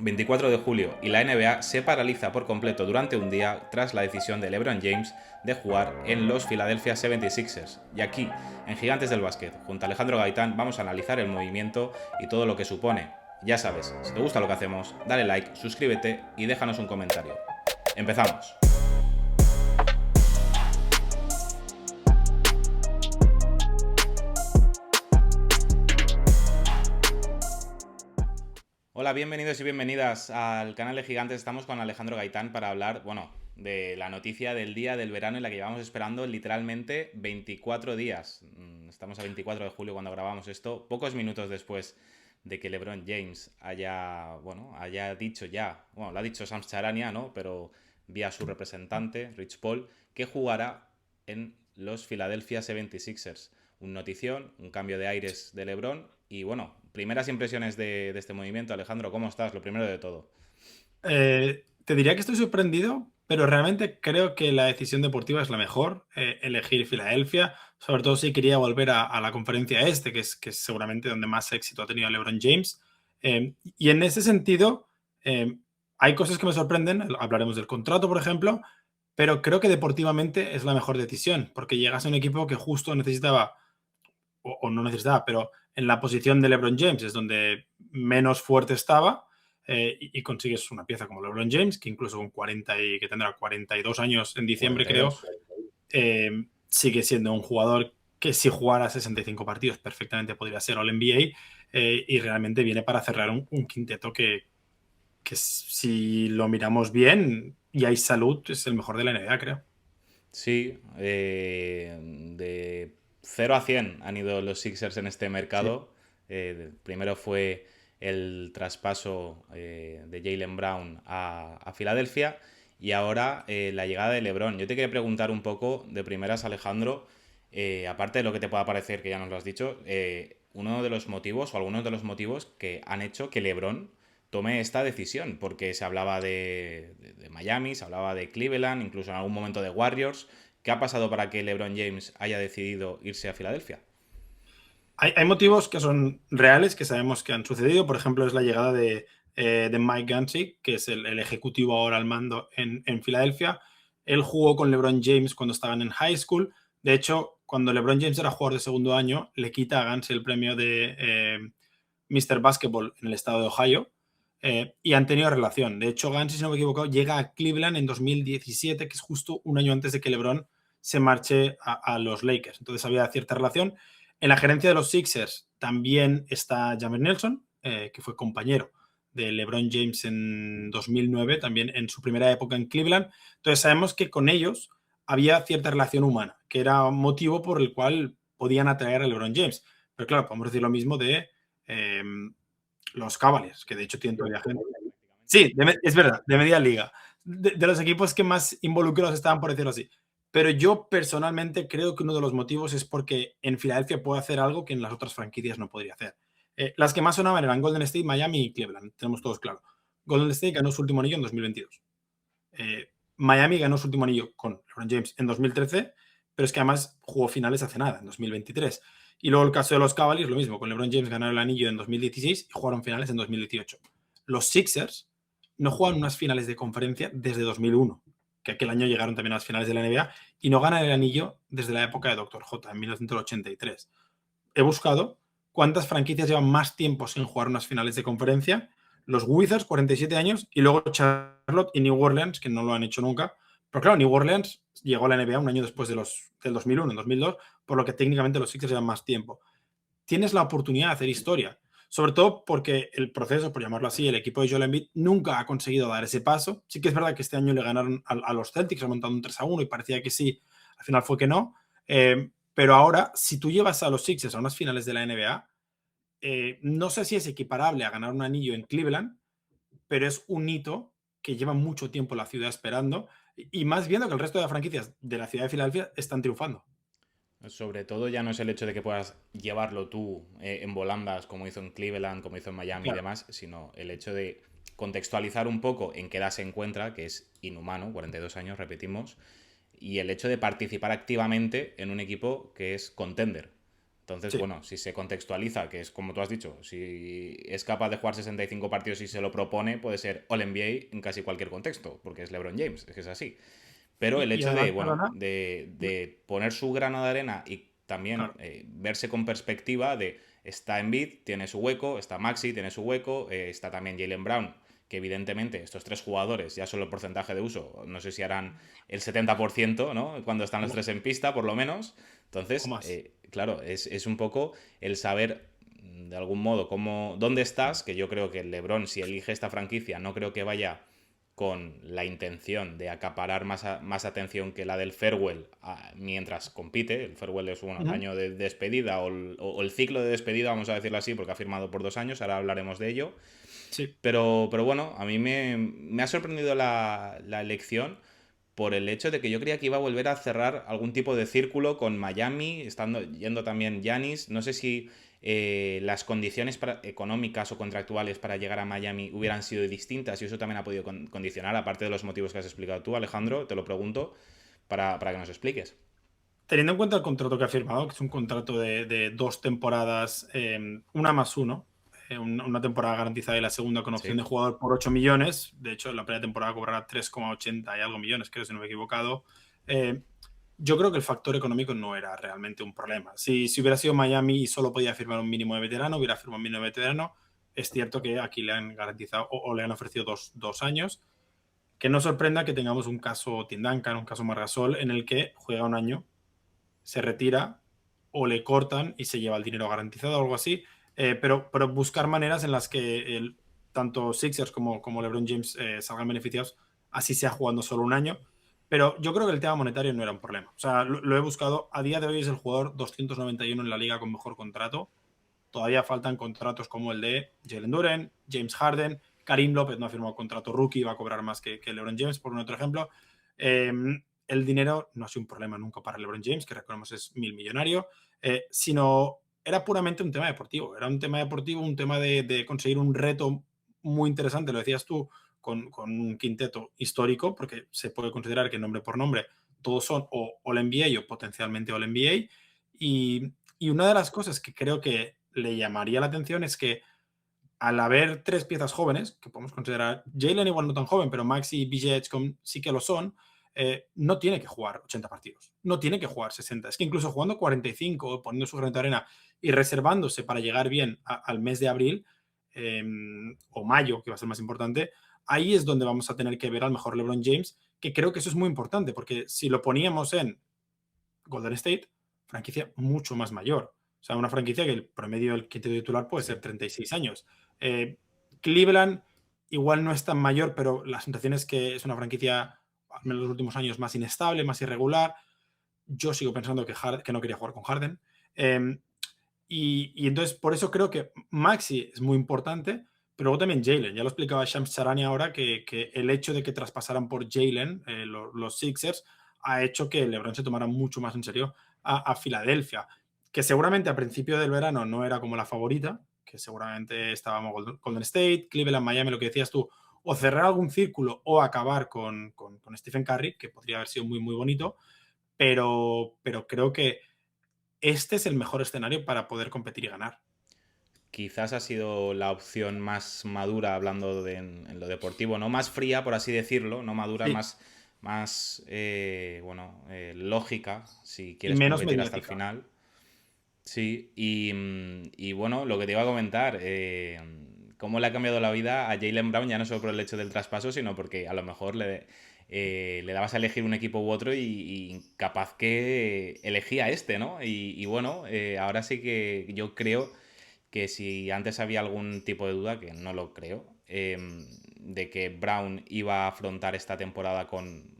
24 de julio y la NBA se paraliza por completo durante un día tras la decisión de LeBron James de jugar en los Philadelphia 76ers. Y aquí, en Gigantes del Básquet, junto a Alejandro Gaitán, vamos a analizar el movimiento y todo lo que supone. Ya sabes, si te gusta lo que hacemos, dale like, suscríbete y déjanos un comentario. ¡Empezamos! Hola, bienvenidos y bienvenidas al canal de Gigantes. Estamos con Alejandro Gaitán para hablar, de la noticia del día del verano en la que llevamos esperando literalmente 24 días. Estamos a 24 de julio cuando grabamos esto, pocos minutos después de que LeBron James haya dicho ya, lo ha dicho Shams Charania, ¿no? Pero vía su representante, Rich Paul, que jugará en los Philadelphia 76ers. Un notición, un cambio de aires de LeBron y primeras impresiones de este movimiento. Alejandro, ¿cómo estás? Lo primero de todo. Te diría que estoy sorprendido, pero realmente creo que la decisión deportiva es la mejor, elegir Filadelfia, sobre todo si quería volver a la conferencia este, que es seguramente donde más éxito ha tenido LeBron James. Y en ese sentido, hay cosas que me sorprenden, hablaremos del contrato, por ejemplo, pero creo que deportivamente es la mejor decisión, porque llegas a un equipo que justo necesitaba, o no necesitaba, pero en la posición de LeBron James es donde menos fuerte estaba, y consigues una pieza como LeBron James, que incluso con 40 y que tendrá 42 años en diciembre, creo, 42. sigue siendo un jugador que si jugara 65 partidos perfectamente podría ser All-NBA, y realmente viene para cerrar un quinteto que si lo miramos bien y hay salud, es el mejor de la NBA, creo. Sí, de 0 a 100 han ido los Sixers en este Sí. mercado. Primero fue el traspaso de Jaylen Brown a Filadelfia y ahora la llegada de LeBron. Yo te quería preguntar un poco de primeras, Alejandro, aparte de lo que te pueda parecer, que ya nos lo has dicho, uno de los motivos o algunos de los motivos que han hecho que LeBron tome esta decisión, porque se hablaba de Miami, se hablaba de Cleveland, incluso en algún momento de Warriors. ¿Qué ha pasado para que LeBron James haya decidido irse a Filadelfia? Hay motivos que son reales, que sabemos que han sucedido. Por ejemplo, es la llegada de Mike Gantzi, que es el ejecutivo ahora al mando en Filadelfia. Él jugó con LeBron James cuando estaban en high school. De hecho, cuando LeBron James era jugador de segundo año, le quita a Gantzi el premio de Mr. Basketball en el estado de Ohio. Y han tenido relación. De hecho, Gantzi, si no me equivoco, llega a Cleveland en 2017, que es justo un año antes de que LeBron se marche a los Lakers. Entonces había cierta relación. En la gerencia de los Sixers también está Jameer Nelson, que fue compañero de LeBron James en 2009, también en su primera época en Cleveland. Entonces sabemos que con ellos había cierta relación humana, que era un motivo por el cual podían atraer a LeBron James. Pero claro, podemos decir lo mismo de los Cavaliers, que de hecho tienen todavía gente. Sí, es verdad, de media liga. De los equipos que más involucrados estaban, por decirlo así. Pero yo personalmente creo que uno de los motivos es porque en Filadelfia puede hacer algo que en las otras franquicias no podría hacer. Las que más sonaban eran Golden State, Miami y Cleveland, tenemos todos claro. Golden State ganó su último anillo en 2022. Miami ganó su último anillo con LeBron James en 2013, pero es que además jugó finales hace nada, en 2023. Y luego el caso de los Cavaliers, lo mismo, con LeBron James ganaron el anillo en 2016 y jugaron finales en 2018. Los Sixers no juegan unas finales de conferencia desde 2001, que aquel año llegaron también a las finales de la NBA, y no ganan el anillo desde la época de Dr. J, en 1983. He buscado cuántas franquicias llevan más tiempo sin jugar unas finales de conferencia. Los Wizards, 47 años, y luego Charlotte y New Orleans, que no lo han hecho nunca. Pero claro, New Orleans llegó a la NBA un año después del 2001, en 2002, por lo que técnicamente los Sixers llevan más tiempo. Tienes la oportunidad de hacer historia, sobre todo porque el proceso, por llamarlo así, el equipo de Joel Embiid nunca ha conseguido dar ese paso. Sí que es verdad que este año le ganaron a los Celtics, remontando un 3-1 y parecía que sí, al final fue que no. Pero ahora, si tú llevas a los Sixers a unas finales de la NBA, no sé si es equiparable a ganar un anillo en Cleveland, pero es un hito que lleva mucho tiempo la ciudad esperando, y más viendo que el resto de las franquicias de la ciudad de Filadelfia están triunfando. Sobre todo ya no es el hecho de que puedas llevarlo tú en volandas como hizo en Cleveland, como hizo en Miami y Claro. demás, sino el hecho de contextualizar un poco en qué edad se encuentra, que es inhumano, 42 años, repetimos, y el hecho de participar activamente en un equipo que es contender. Entonces, Sí. bueno, si se contextualiza, que es como tú has dicho, si es capaz de jugar 65 partidos y se lo propone, puede ser All-NBA en casi cualquier contexto, porque es LeBron James, es que es así. Pero el Y hecho de, además, bueno, perdona, de poner su grano de arena y también claro, verse con perspectiva de está Embiid, tiene su hueco, está Maxi, tiene su hueco, está también Jaylen Brown, que evidentemente estos tres jugadores, ya solo el porcentaje de uso, no sé si harán el 70%, ¿no? Cuando están los o, tres en pista, por lo menos. o Entonces, más. claro, es un poco el saber de algún modo dónde estás, que yo creo que el LeBron, si elige esta franquicia, no creo que vaya con la intención de acaparar más atención que la del farewell mientras compite. El farewell es el Ujú. año de despedida o el ciclo de despedida, vamos a decirlo así, porque ha firmado por 2 años, ahora hablaremos de ello. Sí. Pero bueno, a mí me ha sorprendido la elección por el hecho de que yo creía que iba a volver a cerrar algún tipo de círculo con Miami, yendo también Giannis. No sé si las condiciones económicas o contractuales para llegar a Miami hubieran sido distintas y eso también ha podido condicionar, aparte de los motivos que has explicado tú, Alejandro, te lo pregunto para que nos expliques. Teniendo en cuenta el contrato que ha firmado, que es un contrato de 2 temporadas, una más uno, una temporada garantizada y la segunda con opción Sí, de jugador por 8 millones. De hecho, la primera temporada cobrará 3,80 y algo millones, creo, si no me he equivocado. Eh, yo creo que el factor económico no era realmente un problema. Si hubiera sido Miami y solo podía firmar un mínimo de veterano, hubiera firmado un mínimo de veterano. Es cierto que aquí le han garantizado o le han ofrecido dos años. Que no sorprenda que tengamos un caso Tim Duncan, un caso Margasol, en el que juega un año, se retira o le cortan y se lleva el dinero garantizado o algo así. Pero buscar maneras en las que tanto Sixers como LeBron James salgan beneficiados, así sea jugando solo un año. Pero yo creo que el tema monetario no era un problema. O sea, lo he buscado. A día de hoy es el jugador 291 en la liga con mejor contrato. Todavía faltan contratos como el de Jalen Duren, James Harden, Karim López no ha firmado contrato rookie, va a cobrar más que LeBron James, por un otro ejemplo. Eh, el dinero no ha sido un problema nunca para LeBron James, que recordemos es millonario, sino era puramente un tema deportivo. Era un tema deportivo, un tema de conseguir un reto muy interesante, lo decías tú, con un quinteto histórico, porque se puede considerar que nombre por nombre todos son o All-NBA o potencialmente All-NBA. Y una de las cosas que creo que le llamaría la atención es que al haber 3 piezas jóvenes, que podemos considerar Jalen igual no tan joven, pero Maxi y BJ Edgecombe sí que lo son, no tiene que jugar 80 partidos, no tiene que jugar 60. Es que incluso jugando 45, poniendo su granito de arena y reservándose para llegar bien al mes de abril eh, o mayo, que va a ser más importante, ahí es donde vamos a tener que ver al mejor LeBron James, que creo que eso es muy importante, porque si lo poníamos en Golden State, franquicia mucho más mayor. O sea, una franquicia que el promedio del quinteto titular puede ser sí. 36 años. Eh, Cleveland igual no es tan mayor, pero la sensación es que es una franquicia, al menos en los últimos años, más inestable, más irregular. Yo sigo pensando que no quería jugar con Harden. Eh, y entonces, por eso creo que Maxi es muy importante, pero luego también Jalen. Ya lo explicaba Shams Charania ahora, que el hecho de que traspasaran por Jalen los Sixers ha hecho que LeBron se tomara mucho más en serio a Filadelfia, que seguramente a principio del verano no era como la favorita, que seguramente estábamos Golden State, Cleveland, Miami, lo que decías tú, o cerrar algún círculo o acabar con Stephen Curry, que podría haber sido muy, muy bonito, pero creo que este es el mejor escenario para poder competir y ganar. Quizás ha sido la opción más madura hablando en lo deportivo, no más fría, por así decirlo, no madura, Sí, más lógica, si y quieres menos competir hasta el mediática. final. Sí, y bueno, lo que te iba a comentar, cómo le ha cambiado la vida a Jaylen Brown, ya no solo por el hecho del traspaso, sino porque a lo mejor le dabas a elegir un equipo u otro y capaz que elegía este, ¿no? Y bueno, ahora sí que yo creo que si antes había algún tipo de duda, que no lo creo, de que Brown iba a afrontar esta temporada con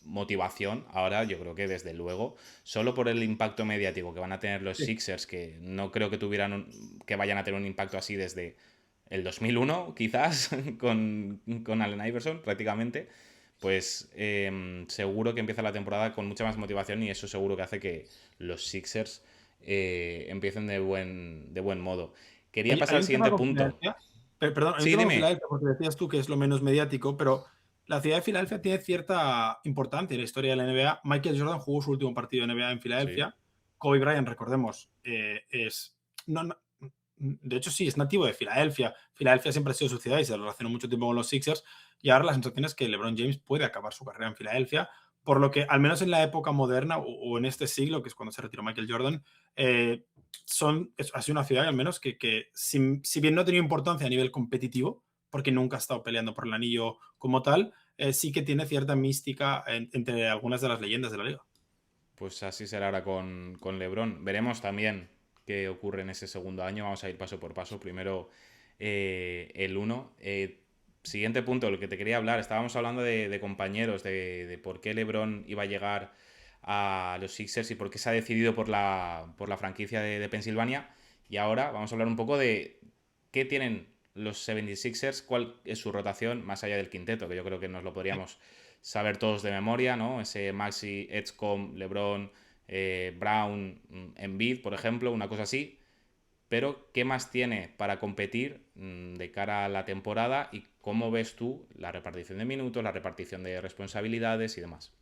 motivación, ahora yo creo que desde luego, solo por el impacto mediático que van a tener los Sí. Sixers, que no creo que que vayan a tener un impacto así desde el 2001, quizás, con Allen Iverson prácticamente, pues seguro que empieza la temporada con mucha más motivación y eso seguro que hace que los Sixers empiecen de buen modo. Quería pasar Hay al un tema siguiente con punto. Filadelfia, perdón, hay un Sí, tema con dime. Filadelfia, porque decías tú que es lo menos mediático, pero la ciudad de Filadelfia tiene cierta importancia en la historia de la NBA. Michael Jordan jugó su último partido de NBA en Sí, Filadelfia Kobe Bryant, recordemos, es... de hecho, sí, es nativo de Filadelfia. Filadelfia siempre ha sido su ciudad y se relacionó mucho tiempo con los Sixers. Y ahora la sensación es que LeBron James puede acabar su carrera en Filadelfia, por lo que, al menos en la época moderna o en este siglo, que es cuando se retiró Michael Jordan, ha sido una ciudad, al menos, que si bien no ha tenido importancia a nivel competitivo, porque nunca ha estado peleando por el anillo como tal, sí que tiene cierta mística entre algunas de las leyendas de la liga. Pues así será ahora con LeBron. Veremos también qué ocurre en ese segundo año. Vamos a ir paso por paso. Primero el uno. Siguiente punto, lo que te quería hablar. Estábamos hablando de compañeros, de por qué LeBron iba a llegar a los Sixers y por qué se ha decidido por la franquicia de Pensilvania. Y ahora vamos a hablar un poco de qué tienen los 76ers, cuál es su rotación más allá del quinteto, que yo creo que nos lo podríamos saber todos de memoria, ¿no? Ese Maxi, Edgecombe, LeBron, Brown, Embiid, por ejemplo, una cosa así. Pero, ¿qué más tiene para competir de cara a la temporada y cómo ves tú la repartición de minutos, la repartición de responsabilidades y demás?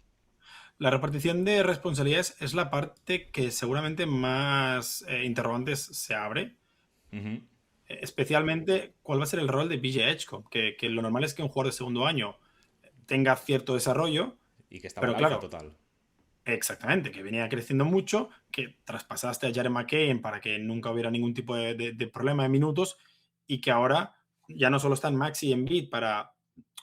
La repartición de responsabilidades es la parte que seguramente más interrogantes se abre. Ujú. Especialmente, ¿cuál va a ser el rol de BJ Edgecombe? Que lo normal es que un jugador de segundo año tenga cierto desarrollo, Y que estaba en pero la alza claro, total. exactamente, que venía creciendo mucho, que traspasaste a Jared McCain para que nunca hubiera ningún tipo de problema de minutos y que ahora ya no solo están Maxi y Embiid para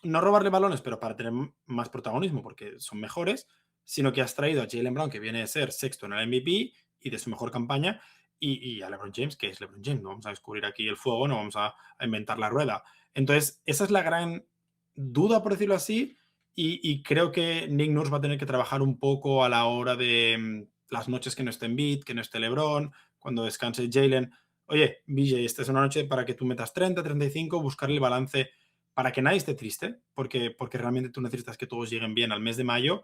no robarle balones, pero para tener más protagonismo porque son mejores, sino que has traído a Jaylen Brown, que viene de ser sexto en el MVP y de su mejor campaña, y a LeBron James, que es LeBron James. No vamos a descubrir aquí el fuego, no vamos a inventar la rueda. Entonces, esa es la gran duda, por decirlo así, y creo que Nick Nurse va a tener que trabajar un poco a la hora de las noches que no esté Embiid, que no esté LeBron, cuando descanse Jalen. Oye, BJ, esta es una noche para que tú metas 30, 35, buscar el balance para que nadie esté triste, porque realmente tú necesitas que todos lleguen bien al mes de mayo.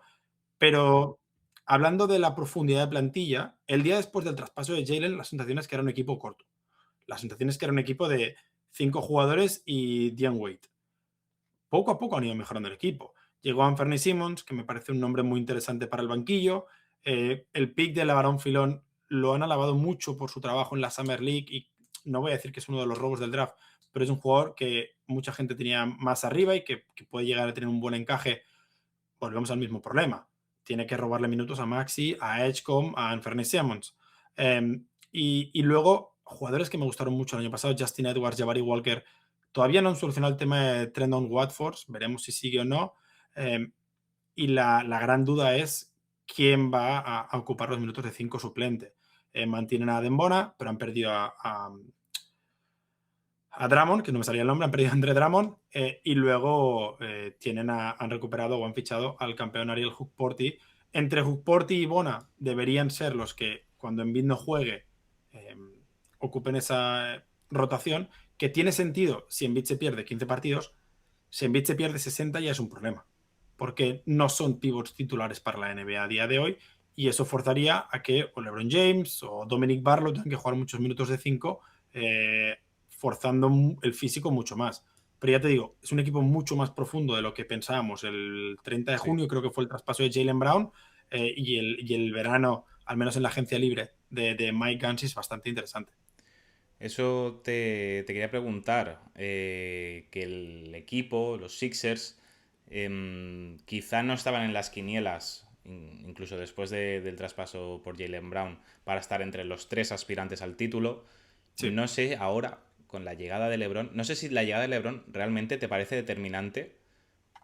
Pero hablando de la profundidad de plantilla, el día después del traspaso de Jalen, la sensación es que era un equipo corto. La sensación es que era un equipo de 5 jugadores y Dion Wade. Poco a poco han ido mejorando el equipo. Llegó Anthony Simmons, que me parece un nombre muy interesante para el banquillo. El pick de LeBron Filón lo han alabado mucho por su trabajo en la Summer League y no voy a decir que es uno de los robos del draft, pero es un jugador que mucha gente tenía más arriba y que puede llegar a tener un buen encaje. Volvemos al mismo problema. Tiene que robarle minutos a Maxi, a Edgecombe, a Anthony Simmons. Y luego, jugadores que me gustaron mucho el año pasado, Justin Edwards, Jabari Walker, todavía no han solucionado el tema de Trendon Watford, veremos si sigue o no. Y la gran duda es quién va a ocupar los minutos de 5 suplente. Mantienen a Dembona, pero han perdido a Drummond, que no me salía el nombre, han perdido a Andre Drummond, y luego han recuperado o han fichado al campeón Ariel Hukporti. Entre Hukporti y Bona deberían ser los que, cuando Embiid no juegue, eh, ocupen esa rotación, que tiene sentido si Embiid se pierde 15 partidos. Si Embiid se pierde 60 ya es un problema, porque no son pivots titulares para la NBA a día de hoy, y eso forzaría a que o LeBron James o Dominic Barlow tengan que jugar muchos minutos de 5, forzando el físico mucho más. Pero ya te digo, es un equipo mucho más profundo de lo que pensábamos. El 30 de Sí. junio creo que fue el traspaso de Jaylen Brown, y el verano, al menos en la agencia libre de Mike Gansey, es bastante interesante. Eso te quería preguntar, que el equipo, los Sixers, quizá no estaban en las quinielas, incluso después del traspaso por Jaylen Brown, para estar entre los tres aspirantes al título. Sí. No sé ahora, con la llegada de LeBron, no sé si la llegada de LeBron realmente te parece determinante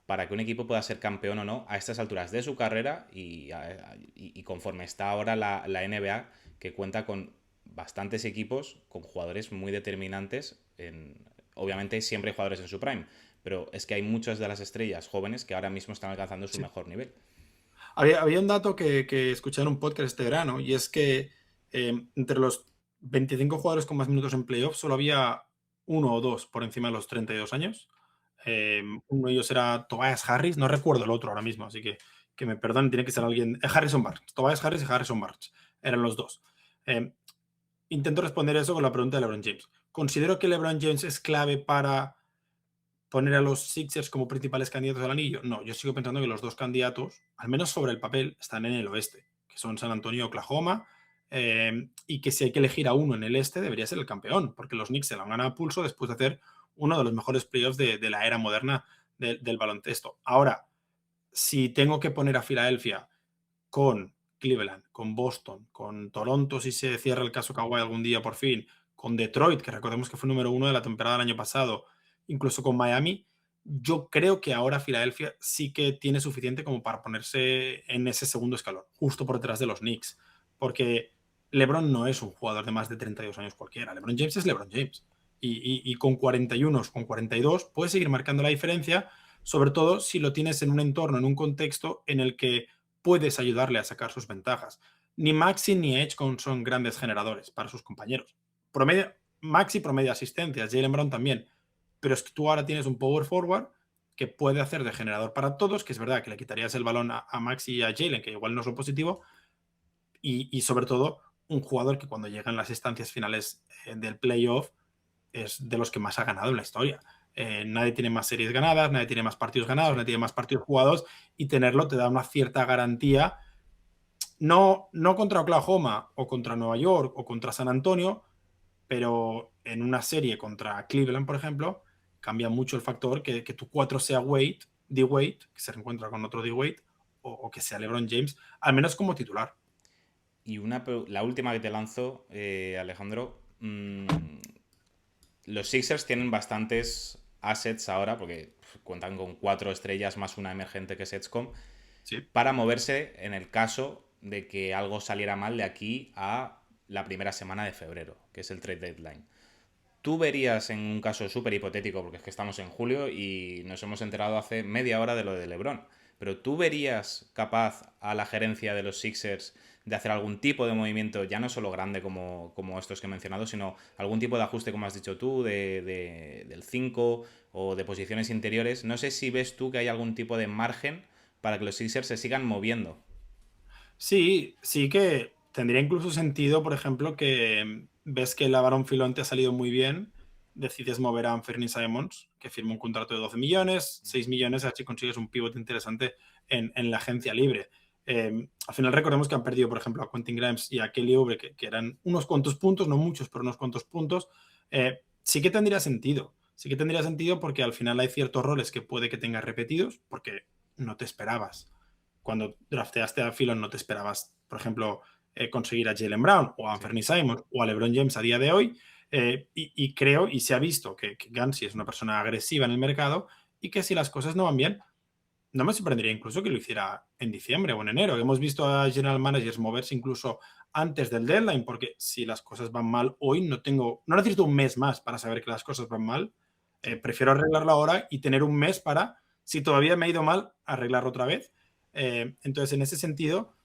para que un equipo pueda ser campeón o no a estas alturas de su carrera y conforme está ahora la NBA, que cuenta con bastantes equipos, con jugadores muy determinantes. Obviamente siempre hay jugadores en su prime, pero es que hay muchas de las estrellas jóvenes que ahora mismo están alcanzando su Sí. mejor nivel. Había un dato que escuché en un podcast este verano, y es que entre los 25 jugadores con más minutos en playoffs solo había uno o dos por encima de los 32 años. Uno de ellos era Tobias Harris, no recuerdo el otro ahora mismo, así que me perdonen, tiene que ser alguien. Harrison Barnes, Tobias Harris y Harrison Barnes eran los dos. Eh, Intento responder eso con la pregunta de LeBron James. ¿Considero que LeBron James es clave para poner a los Sixers como principales candidatos al anillo? No, yo sigo pensando que los dos candidatos, al menos sobre el papel, están en el oeste, que son San Antonio y Oklahoma. y que si hay que elegir a uno en el este, debería ser el campeón, porque los Knicks se lo han ganado a pulso después de hacer uno de los mejores playoffs de la era moderna del baloncesto. Ahora, si tengo que poner a Filadelfia con Cleveland, con Boston, con Toronto, si se cierra el caso Kawhi algún día por fin, con Detroit, que recordemos que fue número 1 de la temporada del año pasado, incluso con Miami, yo creo que ahora Filadelfia sí que tiene suficiente como para ponerse en ese segundo escalón, justo por detrás de los Knicks, porque LeBron no es un jugador de más de 32 años cualquiera, LeBron James es LeBron James, y con 41, con 42, puede seguir marcando la diferencia, sobre todo si lo tienes en un entorno, en un contexto en el que puedes ayudarle a sacar sus ventajas. Ni Maxi ni Edge son grandes generadores para sus compañeros. Maxi promedia asistencias, Jaylen Brown también. Pero es que tú ahora tienes un power forward que puede hacer de generador para todos, que es verdad que le quitarías el balón a Maxi y a Jaylen, que igual no es lo positivo, y sobre todo un jugador que cuando llega en las instancias finales del playoff es de los que más ha ganado en la historia. Nadie tiene más series ganadas, nadie tiene más partidos ganados, nadie tiene más partidos jugados, y tenerlo te da una cierta garantía, no contra Oklahoma o contra Nueva York o contra San Antonio, pero en una serie contra Cleveland, por ejemplo, cambia mucho el factor que tu 4 sea D-Wade, que se reencuentra con otro D-Wade, o que sea LeBron James, al menos como titular. Y la última que te lanzo, Alejandro. Los Sixers tienen bastantes assets ahora, porque cuentan con 4 estrellas más una emergente que es Setscom, Sí. para moverse en el caso de que algo saliera mal de aquí a la primera semana de febrero, que es el trade deadline. ¿Tú verías en un caso súper hipotético, porque es que estamos en julio y nos hemos enterado hace media hora de lo de LeBron, pero tú verías capaz a la gerencia de los Sixers de hacer algún tipo de movimiento, ya no solo grande como estos que he mencionado, sino algún tipo de ajuste, como has dicho tú, del 5 o de posiciones interiores? No sé si ves tú que hay algún tipo de margen para que los Sixers se sigan moviendo. Sí, sí que tendría incluso sentido, por ejemplo, que ves que el Aaron Filón te ha salido muy bien, decides mover a Anthony Simons, que firma un contrato de 12 millones, 6 millones, así consigues un pivote interesante en la agencia libre. Al final recordemos que han perdido, por ejemplo, a Quentin Grimes y a Kelly Oubre, que eran unos cuantos puntos, no muchos, pero unos cuantos puntos. Sí que tendría sentido porque al final hay ciertos roles que puede que tengas repetidos, porque no te esperabas cuando drafteaste a Filon no te esperabas, por ejemplo, conseguir a Jaylen Brown o a Anthony Simons o a LeBron James a día de hoy. Y creo, y se ha visto que Gansi es una persona agresiva en el mercado y que si las cosas no van bien, no me sorprendería incluso que lo hiciera en diciembre o en enero. Hemos visto a general managers moverse incluso antes del deadline, porque si las cosas van mal hoy, no necesito un mes más para saber que las cosas van mal. Prefiero arreglarlo ahora y tener un mes para, si todavía me ha ido mal, arreglarlo otra vez. Entonces, en ese sentido,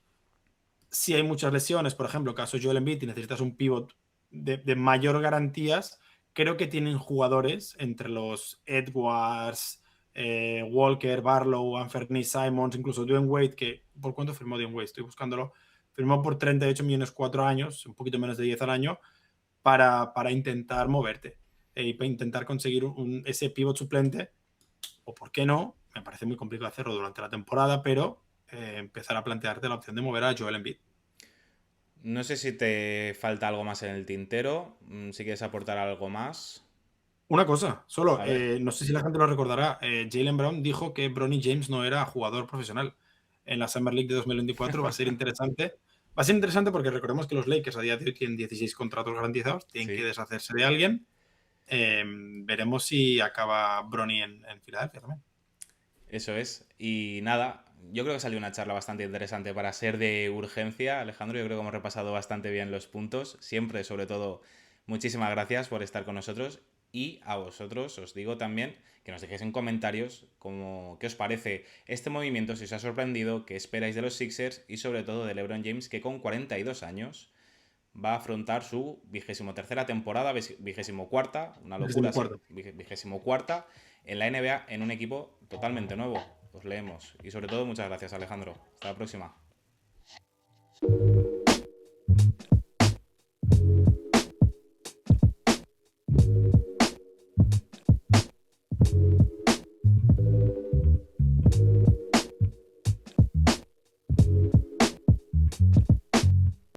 si hay muchas lesiones, por ejemplo, caso Joel Embiid, y necesitas un pivot de mayor garantías, creo que tienen jugadores entre los Edwards, Walker, Barlow, Anthony Simons, incluso Dwayne Wade, que ¿por cuánto firmó Dwayne Wade? Estoy buscándolo. Firmó por 38 millones 4 años, un poquito menos de 10 al año, para intentar moverte y para intentar conseguir ese pivot suplente, o por qué no, me parece muy complicado hacerlo durante la temporada, pero empezar a plantearte la opción de mover a Joel Embiid. No sé si te falta algo más en el tintero, si quieres aportar algo más. Una cosa, solo, A ver. no sé si la gente lo recordará, Jaylen Brown dijo que Bronny James no era jugador profesional en la Summer League de 2024. Va a ser interesante. Va a ser interesante porque recordemos que los Lakers a día de hoy tienen 16 contratos garantizados, tienen que Sí, deshacerse de alguien. Veremos si acaba Bronny en Filadelfia también. eso es. Y nada, yo creo que salió una charla bastante interesante para ser de urgencia, Alejandro. Yo creo que hemos repasado bastante bien los puntos. Siempre, sobre todo, muchísimas gracias por estar con nosotros. Y a vosotros os digo también que nos dejéis en comentarios qué os parece este movimiento, si os ha sorprendido, qué esperáis de los Sixers y sobre todo de LeBron James, que con 42 años va a afrontar su 23ª temporada, 24ª, una locura, sí, 24. 24ª en la NBA en un equipo totalmente nuevo. Os leemos. Y sobre todo, muchas gracias, Alejandro. Hasta la próxima.